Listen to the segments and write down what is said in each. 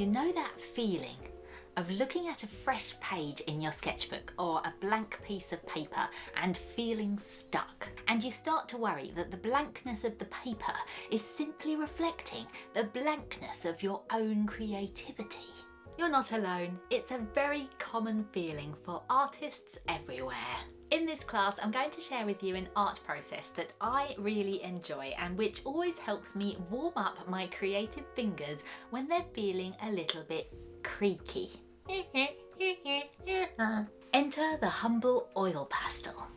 know that feeling of looking at a fresh page in your sketchbook or a blank piece of paper and feeling stuck? And you start to worry that the blankness of the paper is simply reflecting the blankness of your own creativity. You're not alone. It's a very common feeling for artists everywhere. In this class, I'm going to share with you an art process that I really enjoy and which always helps me warm up my creative fingers when they're feeling a little bit creaky. Enter the humble oil pastel.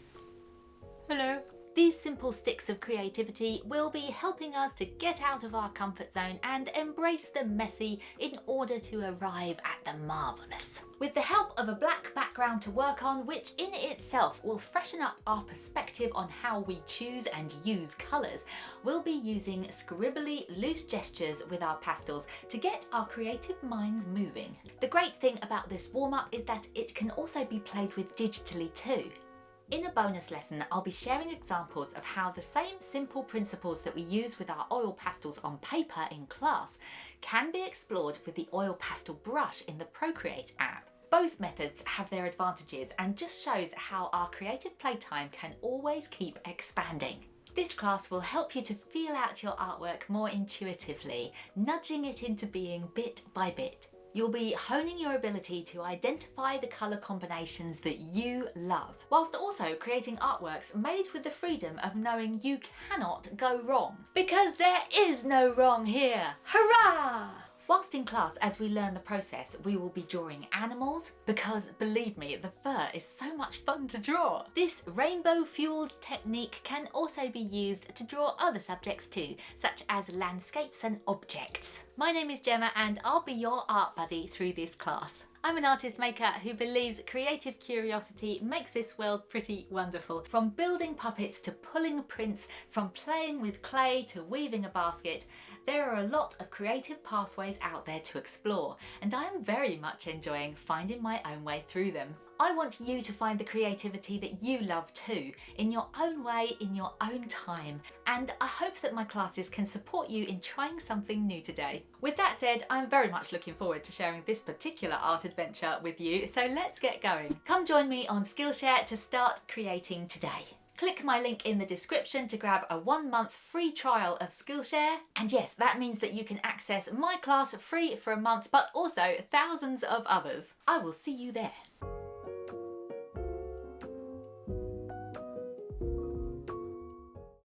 Hello. These simple sticks of creativity will be helping us to get out of our comfort zone and embrace the messy in order to arrive at the marvellous. With the help of a black background to work on, which in itself will freshen up our perspective on how we choose and use colours, we'll be using scribbly loose gestures with our pastels to get our creative minds moving. The great thing about this warm-up is that it can also be played with digitally too. In a bonus lesson, I'll be sharing examples of how the same simple principles that we use with our oil pastels on paper in class can be explored with the Oil Pastel Brush in the Procreate app. Both methods have their advantages and just shows how our creative playtime can always keep expanding. This class will help you to feel out your artwork more intuitively, nudging it into being bit by bit. You'll be honing your ability to identify the colour combinations that you love, whilst also creating artworks made with the freedom of knowing you cannot go wrong. Because there is no wrong here! Hurrah! Whilst in class, as we learn the process, we will be drawing animals because, believe me, the fur is so much fun to draw. This rainbow-fueled technique can also be used to draw other subjects too, such as landscapes and objects. My name is Gemma and I'll be your art buddy through this class. I'm an artist maker who believes creative curiosity makes this world pretty wonderful. From building puppets to pulling prints, from playing with clay to weaving a basket, there are a lot of creative pathways out there to explore, and I am very much enjoying finding my own way through them. I want you to find the creativity that you love too, in your own way, in your own time, and I hope that my classes can support you in trying something new today. With that said, I'm very much looking forward to sharing this particular art adventure with you, so let's get going. Come join me on Skillshare to start creating today. Click my link in the description to grab a 1-month free trial of Skillshare. And yes, that means that you can access my class free for a month, but also thousands of others. I will see you there.